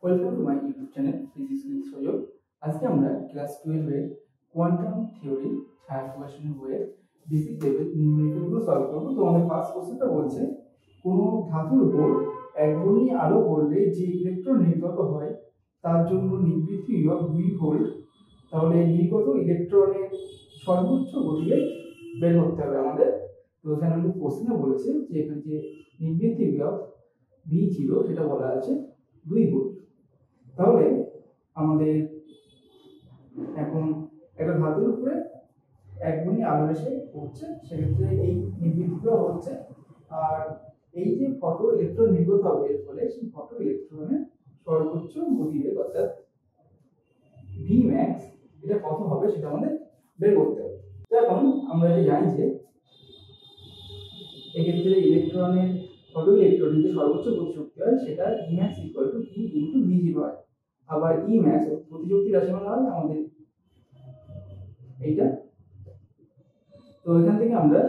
Welcome to my YouTube channel physics with Sajal. আজকে আমরা class 12 এর কোয়ান্টাম থিওরি ছায়া প্রকাশনের বইয়ের বেসিক লেভেল নিউমেরিক্যালগুলো সলভ করব। তো আমাদের ফার্স্ট কোশ্চেনটা বলছে কোনো ধাতুর উপর একবর্ণী আলো পড়লে যে ইলেকট্রন নির্গত হয় তার জন্য নিবৃত্তি বিভব 2 ভোল্ট। তাহলে নির্গত ইলেকট্রনের সর্বোচ্চ গতিবেগ বের করতে হবে আমাদের। তো এখানে আমাদের কোশ্চেনে বলেছে যে এখানে যে নিবৃত্তি বিভব V ছিল সেটা বলা আছে 2 ভোল্ট। তাহলে আমাদের এখন একটা ধাতুর উপরে একবর্ণী আলো এসে পড়ছে, সেক্ষেত্রে এই নিবৃত্তিটা হচ্ছে, আর এই যে ফটো ইলেকট্রন নির্গত হবে এর ফলে সেই ফটো ইলেকট্রনের সর্বোচ্চ গতিবেগ অর্থাৎ ভি ম্যাক্স এটা কত হবে সেটা আমাদের বের করতে হবে। তো এখন আমরা যে জানি যে এক্ষেত্রে ইলেকট্রনের ফটো ইলেকট্রনের যে সর্বোচ্চ গতিশক্তি হয় সেটা E max equal to E into V0 হয়। আবার E max গতিশক্তির রাশিমালা হয় আমাদের এইটা। তো এখান থেকে আমরা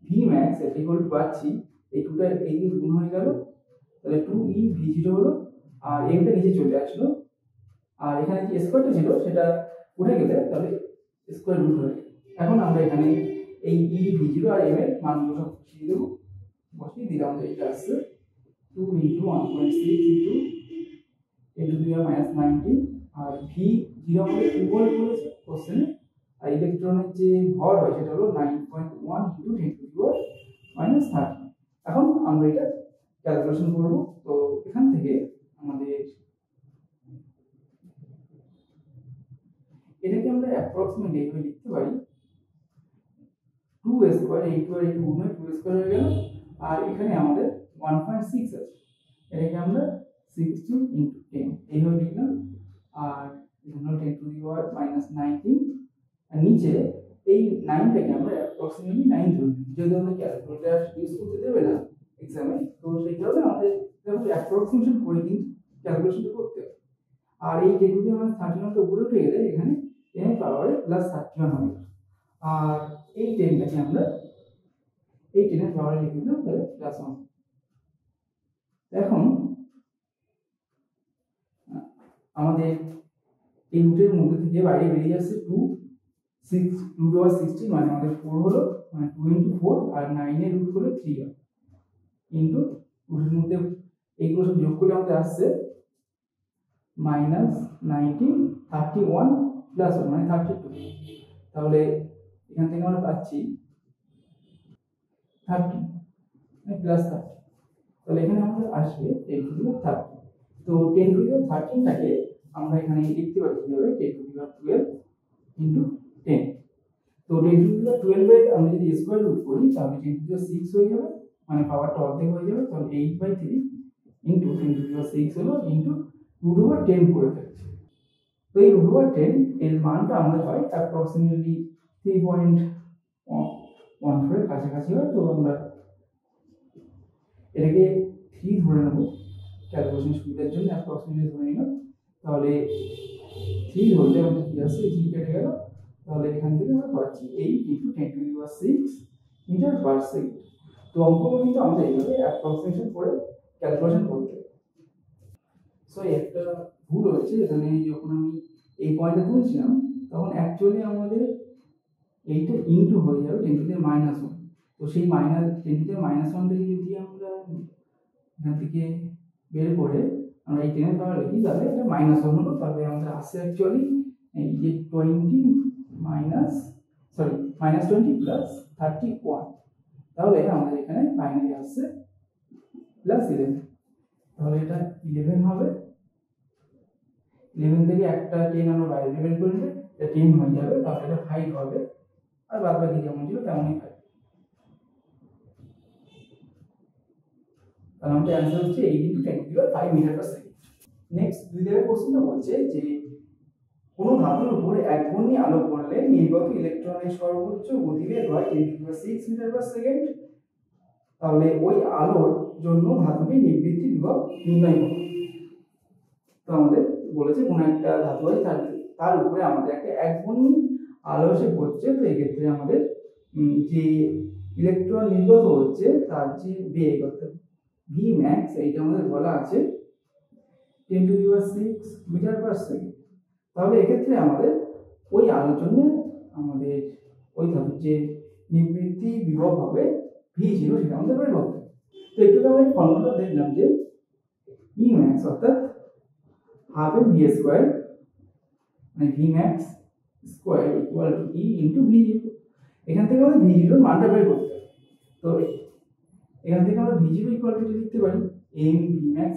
V max equal to পাচ্ছি এই দুটো এই গুণ হয়ে গেল, তাহলে 2E V0 হলো, আর এমটা নিচে চলে আসলো, আর এখানে যে স্কয়ারটা ছিল সেটা উঠে গেলে তাহলে স্কয়ার রুট হয়। এখন আমরা এখানে এই E V0 আর M এর মানগুলো সব বসিয়ে দেব। বসিয়ে দিলে আমাদের এটা আসছে 2 into 1.6 into 10 to the power minus 19, R V0 আমাদের 2 ভোল্ট বলেছে কোশ্চেনে, আর ইলেকট্রনের যে ভর হয় সেটা হলো 9.1 into 10 to the power minus 30। এখন আমরা এটা ক্যালকুলেশন করব। তো এখান থেকে আমাদের এটাকে আমরা অ্যাপ্রক্সিমেটলি এইভাবে লিখতে পারি 2 স্কয়ার, এই 2 আর এই 2 নয় 2 স্কয়ার হয়ে গেল, আর এখানে আমাদের 1.6 আছে, এটাকে আমরা 16 into 10 এইভাবে লিখলাম, আর এখানে 10 to the power minus 19, আর নিচে এই 9টাকে আমরা অ্যাপ্রক্সিমেটলি 9 ধরব, যদি আমরা ক্যালকুলেটর ইউজ করতে দেবে না এক্সামে, তো সেই কারণে আমাদের অ্যাপ্রক্সিমেশন করে কিন্তু ক্যালকুলেশনটা করতে হবে। আর এই 10 to the power 31 উপরে উঠে গেলে এখানে 10 এর পাওয়ারে প্লাস 31 হবে, আর এই 10টাকে আমরা এই 10 এর পাওয়ারে লিখে দিলাম, তাহলে প্লাস 1। এখন আমাদের এই রুটের মধ্যে থেকে বাইরে বেরিয়ে যাচ্ছে 2 রুট ওভার 16, মানে আমাদের 4 হলো, মানে 2 into 4, আর 9 এর রুট হলো 3 হয় ইনটু রুটের মধ্যে এইগুলো সব যোগ করে আমাদের আসছে মাইনাস 19 31 প্লাস 1 মানে 32। তাহলে এখান থেকে আমরা পাচ্ছি 30 মানে প্লাস 30, তাহলে এখানে আমাদের আসবে 10 to the power 30। তো 10 to the power 13টাকে আমরা এখানে লিখতে পারি কিভাবে 10 to the power 12 into 10। তো 10 to the power 12 এর আমরা যদি স্কয়ার রুট করি তাহলে 10 to the power 6 হয়ে যাবে, মানে পাওয়ারটা অর্ধেক হয়ে যাবে, তাহলে 8/3 into 10 to the power 6 হলো into রুট ওভার 10 করে ফেলছি। তো এই রুট ওভার 10 এর মানটা আমাদের হয় অ্যাপ্রক্সিমেটলি 3.14 এর কাছাকাছি হয়। তো আমরা এটাকে 3 ধরে নেব ক্যালকুলেশন সুবিধার জন্য, অ্যাপ্রক্সিমেটলি ধরে নিলাম। তাহলে 3 ধরলে আমাদের কি আসছে, 3 কেটে গেল, তাহলে এখান থেকে আমরা পাচ্ছি 8 into 10 to the power 6 metre per second. তো অঙ্কগুলো কিন্তু আমাদের এইভাবে অ্যাপ্রক্সিমেশন করে ক্যালকুলেশন করতে হবে। সো একটা ভুল হচ্ছে, এখানে যখন আমি এই পয়েন্টটা তুলছিলাম তখন অ্যাকচুয়ালি আমাদের এইটা ইনটু হয়ে যাবে 10 to the power minus 1। তো সেই minus 10 to the power minus 1টাকে যদি আমরা এখান থেকে বের করে আমরা এই 10 এর পাওয়ার লিখি তাহলে এটা মাইনাস 1 হলো, তাহলে আমাদের আসছে অ্যাকচুয়ালি এই যে 20 প্লাস 31, তাহলে আমাদের এখানে ফাইনালি আসছে প্লাস 11। তাহলে এটা 11 হবে, 11 থেকে একটা 10 আমরা বাইরে বের করে দিলে এটা 10 হয়ে যাবে, তাহলে এটা 5 হবে, আর বাদ বাকি যেমন ছিল তেমনই থাকবে। তাহলে আমাদের অ্যান্সার হচ্ছে 8 into 10 to the power 5 metre per second. Next 2 number কোশ্চেনটা বলছে যে কোন ধাতুর উপর একবর্ণী আলো পড়লে নির্গত ইলেকট্রনের সর্বোচ্চ গতিবেগ হয় 10 to the power 6 metre per second. তাহলে ওই আলোর জন্য ধাতুটির নিবৃত্তি বিভব নির্ণয় করো। তো আমাদের বলেছে কোন একটা ধাতু আছে তার উপরে আমাদের একটা একবর্ণী আলো এসে পড়ছে, তো এই ক্ষেত্রে আমাদের যে ইলেকট্রন নির্গত হচ্ছে তার যে বেগ অর্থাৎ ভি ম্যাক্স এইটা আমাদের বলা আছে 10⁶ মিটার পার সেকেন্ড। তাহলে এক্ষেত্রে আমাদের ওই আলোর জন্য আমাদের ওই ধাতুর যে নিবৃত্তি বিভব হবে V0 সেটা আমাদের বের করতে হবে। তো একটু আমরা ফর্মুলা দেখলাম যে E max অর্থাৎ ½ v স্কয়ার মানে V max square equal to E into V0। এখান থেকে আমাদের V0 এর মানটা বের করতে হবে। তো এখান থেকে আমরা V0 ইকুয়াল টু লিখতে পারি m V max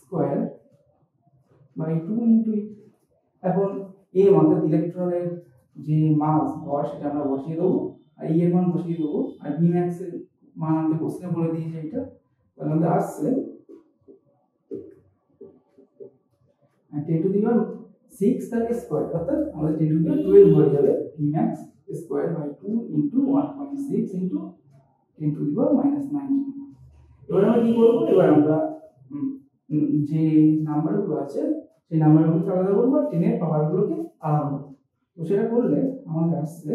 square by 2 into E। এখন m অর্থাৎ ইলেকট্রনের যে মাস ভর সেটা আমরা বসিয়ে দেবো, আর E এর মান বসিয়ে দেবো, আর V max এর মান আমাদের কোশ্চেনে বলে দিয়েছে এটা। তাহলে আমাদের আসছে 10⁶ তার স্কয়ার অর্থাৎ আমাদের 10⁻12 হয়ে যাবে V max square by 2 into 1.6 into 10⁻−19। এবার আমরা কি করব, এবার আমরা যে নাম্বারগুলো আছে সেই নাম্বারগুলোকে আলাদা করবো আর 10 এর পাওয়ারগুলোকে আলাদা করবো। তো সেটা করলে আমাদের আসছে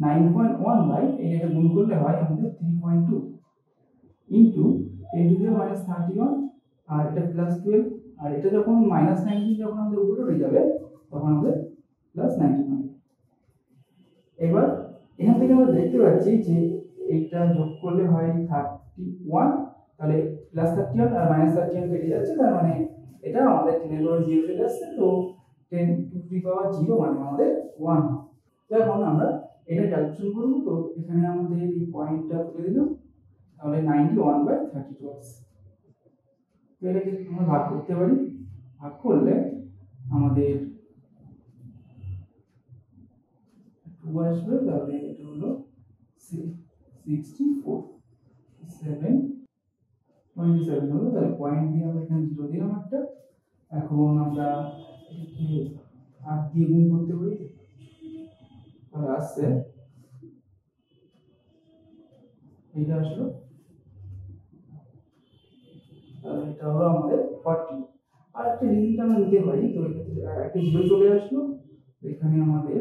9.1 বাই এটা গুণ করলে হয় আমাদের 3.2 ইনটু 10⁻31 আর এটা +12 আর এটা যখন -19 যখন আমাদের উপরে উঠে যাবে তখন আমাদের +19 হবে। এবার এখান থেকে আমরা দেখতে পাচ্ছি যে এইটা যোগ করলে হয় 31, তাহলে +31 আর -31 কেটে যাচ্ছে, তার মানে এটা আমাদের 10 এর পাওয়ার 0 চলে আসছে। তো 10 টু দি পাওয়ার 0 মানে আমাদের 1। তো এখন আমরা এটা ক্যালকুলেশন করব। তো এখানে আমাদের এই পয়েন্টটা তুলে দিলাম, তাহলে 91/32 আসছে। তো এটাকে আমরা ভাগ করতে পারি, ভাগ করলে আমাদের 2 আসবে, তাহলে এটা হলো 64.7 হলো, তাহলে পয়েন্ট দিয়ে আমরা এখানে 0 দিলাম একটা। এখন আমরা এটাকে 8 দিয়ে গুণ করতে পারি, তাহলে আসছে এইটা আসলো, তাহলে এটা হলো আমাদের 40। আর একটা রিজনটা আমরা নিতে পারি, তো এক্ষেত্রে একটা 0 চলে আসলো, এখানে আমাদের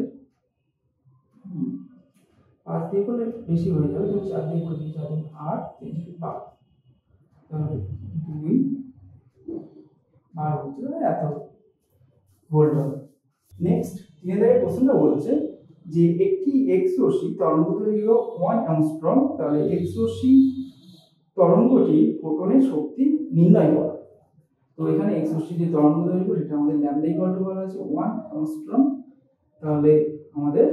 5 দিয়ে করলে বেশি হয়ে যাবে, তো 4 দিয়ে করে দিতে হবে 8 3 12, তাহলে 2 12 হচ্ছে এত ভোল্ট হবে। নেক্সট 3 এর কোশ্চেনটা বলছে যে একটি এক্স রশ্মি তরঙ্গদৈর্ঘ্য 1 অ্যাংস্ট্রম, তাহলে এক্স রশ্মি তরঙ্গটি ফোটনের শক্তি নির্ণয় করা। তো এখানে এক্স রশ্মির যে তরঙ্গদৈর্ঘ্য সেটা আমাদের ল্যামডা ইকুয়াল টু বলা আছে 1 অ্যাংস্ট্রম, তাহলে আমাদের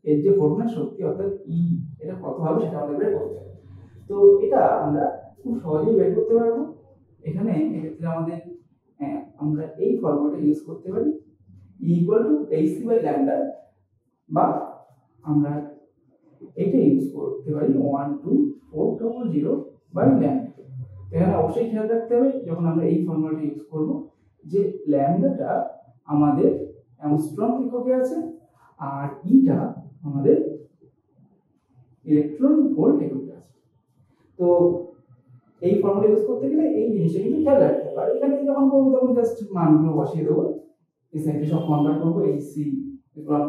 এর যে ফোটনের শক্তি অর্থাৎ ই এটা কত হবে সেটা আমাদের বের করতে হবে। তো এটা আমরা খুব সহজেই বের করতে পারবো। এখানে এক্ষেত্রে আমাদের আমরা এই ফর্মুলাটা ইউজ করতে পারি, E equal to hc by lambda, বা আমরা এটা ইউজ করতে পারি 12400 বাই ল্যামডা। এখানে অবশ্যই খেয়াল রাখতে হবে যখন আমরা এই ফর্মুলাটা ইউজ করব যে ল্যামডাটা আমাদের অ্যাংস্ট্রম এককে আছে আর ইটা আমাদের ইলেকট্রন ভোল্ট এককে আছে। তো এই ফর্মুলা ইউজ করতে গেলে এই জিনিসটা কিন্তু খেয়াল রাখতে হবে। আর এখানে যখন করবো তখন জাস্ট মানগুলো বসিয়ে দেবো, এই সাইডে সব কনভার্ট করবো, এই সি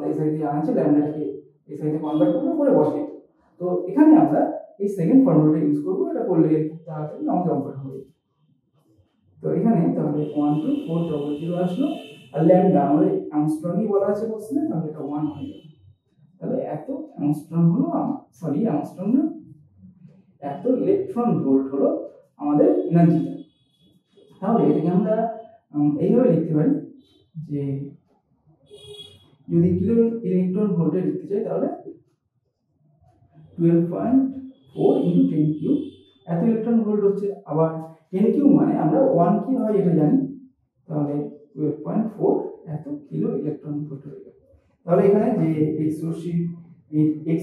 এই সাইডে আনছে ল্যামডাটাকে এই সাইডে কনভার্ট করবো করে বসিয়ে দেবো। তো এখানে আমরা এই সেকেন্ড ফর্মুলাটা ইউজ করবো, এটা করলে খুব তাড়াতাড়ি আমাদের অঙ্কটা হবে। তো এখানে তাহলে 12400 আসলো, আর ল্যামডা আমাদের অ্যাংস্ট্রমই বলা আছে কোশ্চেনে, তাহলে এটা 1 হয়ে যাবে। তাহলে এত অ্যাংস্ট্রম হলো অ্যাংস্ট্রম না, এত ইলেকট্রন ভোল্ট হলো আমাদের এনার্জিটা। তাহলে এটাকে আমরা এইভাবে লিখতে পারি যে যদি কিলো ইলেকট্রন ভোল্টে লিখতে চাই তাহলে 12.4 × 10³ এত ইলেকট্রন ভোল্ট হচ্ছে। আবার 10³ মানে আমরা 1 কি হয় এটা জানি, তাহলে 12.4 এত কিলো ইলেকট্রন ভোল্ট হয়ে যাবে। তাহলে এখানে যে এক্স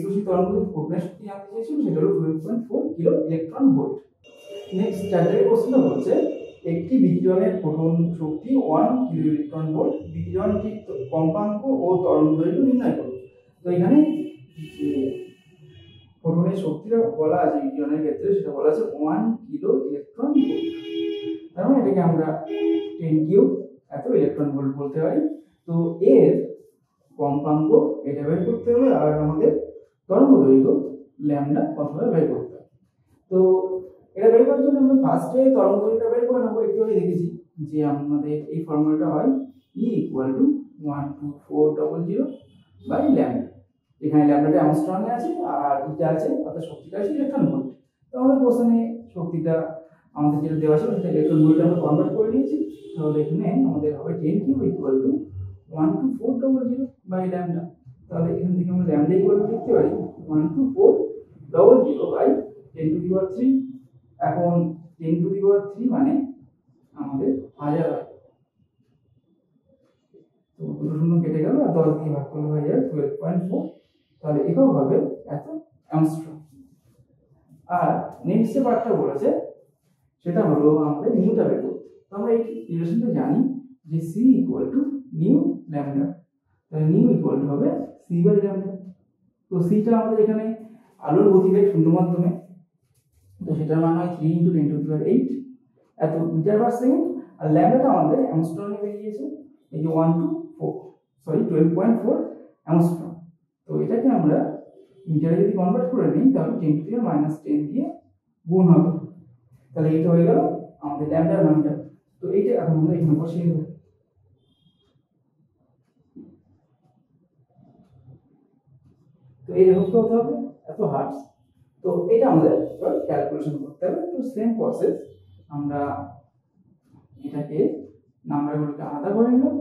রশ্মি তরঙ্গের ফোটনের শক্তি জানতে চাইছিল সেটা হলো 12.4 কিলো ইলেকট্রন ভোল্ট। নেক্সট চ্যাপ্টারের কোশ্চেনটা বলছে একটি বিকিরণের ফোটন শক্তি 1 কিলো ইলেকট্রন ভোল্ট, বিকিরণটির কম্পাঙ্ক ও তরঙ্গদৈর্ঘ্য নির্ণয় করো। তো এখানে ফোটনের শক্তিটা বলা আছে বিকিরণের ক্ষেত্রে, সেটা বলা আছে 1 কিলো ইলেকট্রন ভোল্ট, তার মানে এটাকে আমরা 10³ এত ইলেকট্রন ভোল্ট বলতে পারি। তো এর কম্পাঙ্ক এটা বের করতে হবে, আর আমাদের তরঙ্গদৈর্ঘ্য ল্যামডা কতভাবে বের করতে হবে। তো এটা বের করার জন্য আমরা ফার্স্টে তরঙ্গদৈর্ঘ্যটা বের করে নেবো, একটু আগে দেখেছি যে আমাদের এই ফর্মুলাটা হয় E equal to 12400 by lambda. এখানে ল্যামডাটা অ্যামস্ট্রঙে আছে আর এটা আছে অর্থাৎ শক্তিটা আছে ইলেকট্রন ভোল্ট। তো আমাদের কোশ্চেনে শক্তিটা আমাদের যেটা দেওয়া ছিল সেটা ইলেকট্রন ভোল্টে আমরা কনভার্ট করে নিয়েছি। তাহলে এখানে আমাদের হবে 10 cube equal to 12400 by lambda. তাহলে এখান থেকে আমরা ল্যামডা ইকুয়াল টু লিখতে পারি 12400 বাই 10 টু দি পাওয়ার 3। এখন 10 টু দি পাওয়ার 3 মানে আমাদের 1000 হয়। তো দুটো শূন্য কেটে গেল আর 10 দিয়ে ভাগ করলে হয়ে যাবে 12.4। তাহলে একক হবে এত অ্যামস্ট্রং। আর নেক্সট যে পার্টটা বলেছে সেটা হলো আমাদের নিউটা বের করতে। তো আমরা এই রিলেশনটা জানি যে c equal to new lambda. তাহলে নিউ ইকুয়াল টু হবে c বাই ল্যামডা। তো সিটা আমাদের এখানে আলোর গতিবেগ শূন্য মাধ্যমে, তো সেটার মান হয় 3 × 10⁸ এত মিটার পার সেকেন্ড। আর ল্যামডাটা আমাদের অ্যামস্ট্রঙে বেরিয়েছে এই যে 12.4 অ্যামস্ট্রং। তো এটাকে আমরা মিটারে যদি কনভার্ট করে নিই তাহলে 10⁻⁻10 দিয়ে গুণ হবে। তাহলে এইটা হয়ে গেল আমাদের ল্যামডার মানটা। তো এইটা এখন আমরা এখানে বসিয়ে দেব। তো এই রেখা কত হবে এত হার্টজ। তো এটা আমাদের এবার ক্যালকুলেশন করতে হবে। তো সেম প্রসেস, আমরা এটাকে নাম্বারগুলোকে আলাদা করে নিলাম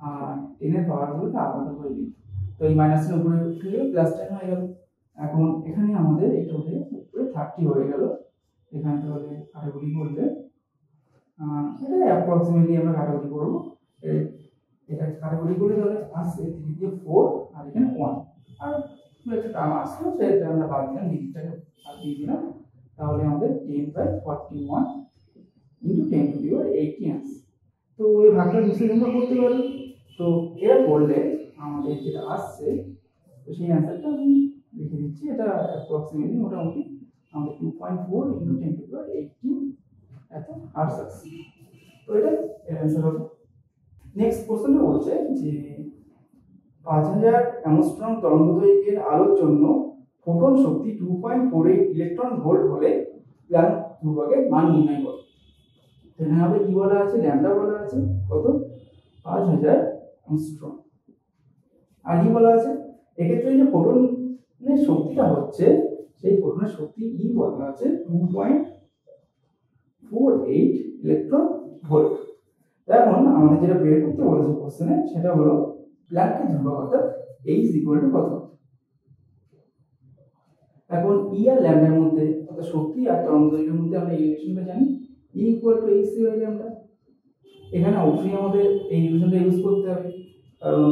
আর 10 এর পাওয়ারগুলোকে আলাদা করে দিই। তো এই মাইনাসের উপরে উঠে প্লাস 10 হয়ে গেল। এখন এখানে আমাদের এটা উঠে উপরে 30 হয়ে গেল। এখানে তাহলে কাটাকুটি করলে এটা অ্যাপ্রক্সিমেটলি আমরা কাটাকুটি করব। এটা কাটাকুটি করলে তাহলে আসছে 3 দিয়ে 4 আর এখানে 1 আর একটা টার্ম আসলো সেটা আমরা বাদ দিলাম, ডিজিটটাকে বাদ দিয়ে দিলাম। তাহলে আমাদের 10/41 × 10 টু দি পাওয়ার 80 আসছে। তো এই ভাগটা নিশ্চয়ই তোমরা করতে পারো। তো এটা করলে আমাদের যেটা আসছে তো সেই অ্যান্সারটা আমি লিখে দিচ্ছি। এটা অ্যাপ্রক্সিমেটলি মোটামুটি আমাদের 2.4 × 10 টু দি পাওয়ার 80 এত হার্টজ আসছে। তো এটা অ্যান্সার হবে। নেক্সট কোশ্চেনটা বলছে যে 5000 অ্যামস্ট্রং তরঙ্গদৈর্ঘ্যের আলোর জন্য ফোটন শক্তি 2.48 ইলেকট্রন ভোল্ট হলে প্ল্যাঙ্ক ধ্রুবকের মান নির্ণয় করো। এখানে আমাদের কি বলা আছে, ল্যামডা বলা আছে কত 5000 অ্যামস্ট্রং। আর কি বলা আছে এক্ষেত্রে যে ফোটনের শক্তিটা হচ্ছে সেই ফোটনের শক্তি ই বলা আছে 2.48 ইলেকট্রন ভোল্ট। এখন আমাদের যেটা বের করতে বলেছে কোশ্চেনে সেটা হলো প্ল্যাঙ্কের ধ্রুবক অর্থাৎ h ইকুয়াল টু কত। এখন ই আর ল্যামডার মধ্যে অর্থাৎ শক্তি আর তরঙ্গদৈর্ঘ্যের মধ্যে আমরা এই রিলেশনটা জানি E equal to hc by lambda. এখানে অবশ্যই আমাদের এই রিলেশনটা ইউজ করতে হবে কারণ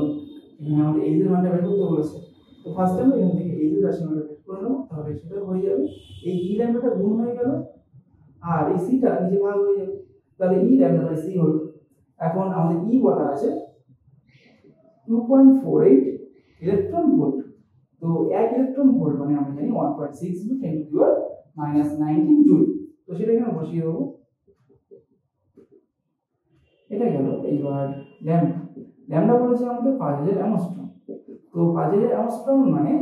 এখানে আমাদের h এর মানটা বের করতে বলেছে। তো ফার্স্ট আমরা এখান থেকে h এর রাশিমানটা বের করে নেব। তাহলে সেটা হয়ে যাবে এই ই ল্যামডাটা গুণ হয়ে গেল আর এই সিটা নিচে ভাগ হয়ে যাবে। তাহলে ই ল্যামডা বাই সি হলো। এখন আমাদের ই বলা আছে 2.48 ইলেকট্রন ভোল্ট। তো 1 ইলেকট্রন ভোল্ট মানে আমরা জানি 1.6 × 10⁻⁻19 জুল। তো সেটা এখানে বসিয়ে দেবো। এটা গেল। এইবার ল্যামডা, ল্যামডা বলেছে আমাদের 5000 অ্যামস্ট্রং। তো 5000 অ্যামস্ট্রং মানে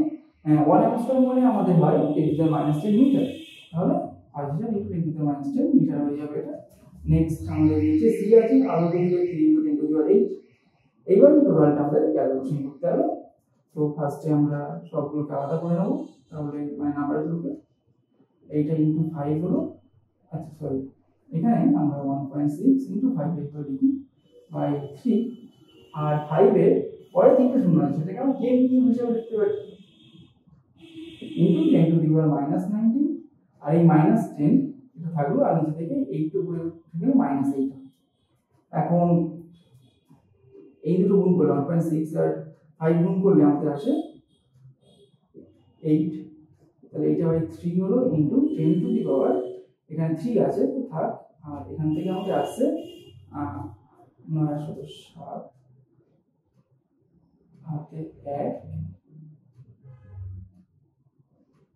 1 অ্যামস্ট্রং মানে আমাদের হয় 10⁻10 মিটার। তাহলে 5000 × 10⁻10 মিটার হয়ে যাবে এটা। নেক্সট আমাদের নিচে সি আছে আলো গতিবেগ 3 × 10⁸। এইবার টোটালটা আমাদের ক্যালকুলেশন করতে হবে। তো ফার্স্টে আমরা সবগুলোকে আলাদা করে নেব। তাহলে মানে নাম্বারগুলোকে এইটা × 5 হলো, আচ্ছা সরি এখানে আমরা 1.6 × 5 লিখি বাই 3 আর 5 এর পরে তিনটে শূন্য আছে সেটাকে আমরা 10 কিউব হিসেবে লিখতে পারি × 10⁻⁻19 আর এই -10 এটা থাকলো আর নিচে থেকে 8 উপরে থেকে -8। এখন এই দুটো গুণ করলে 1.6 আর 5 গুণ করলে আমাদের আসে 8। তাহলে এইটা বাই 3 হলো × 10 টু দি পাওয়ার এখানে 3 আছে তো থাক। আর এখান থেকে আমাদের আসছে 907 হাতে 1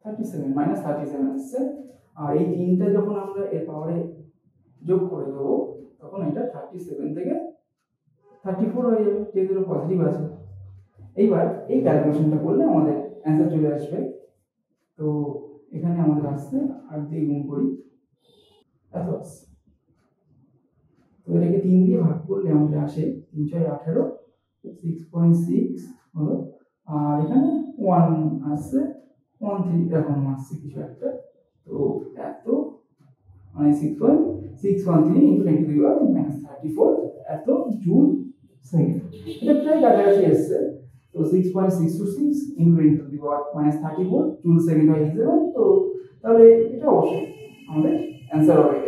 37 -37 আসছে। আর এই তিনটা যখন আমরা এর পাওয়ারে যোগ করে দেবো তখন এটা 37 থেকে 34 হয়ে যাবে যেহেতু পজিটিভ আছে। এইবার এই ক্যালকুলেশনটা করলে আমাদের অ্যান্সার চলে আসবে। তো এখানে আমাদের আসছে 8 দিয়ে গুণ করি এত আসছে। তো এটাকে 3 দিয়ে ভাগ করলে আমাদের আসে 3 6 18 6.6 হলো। আর এখানে 1 আসছে 13 এরকম আসছে কিছু একটা। তো এত মানে 6.613 ইন্টু 10 টু দি পাওয়ার -34 এত জুল সেকেন্ড। এটা প্রায় কাছাকাছি এসছে। তো 6.626 into 10 to the power -34 joule second হয়ে যাবে। তো তাহলে এটা অবশ্যই আমাদের অ্যান্সার হবে।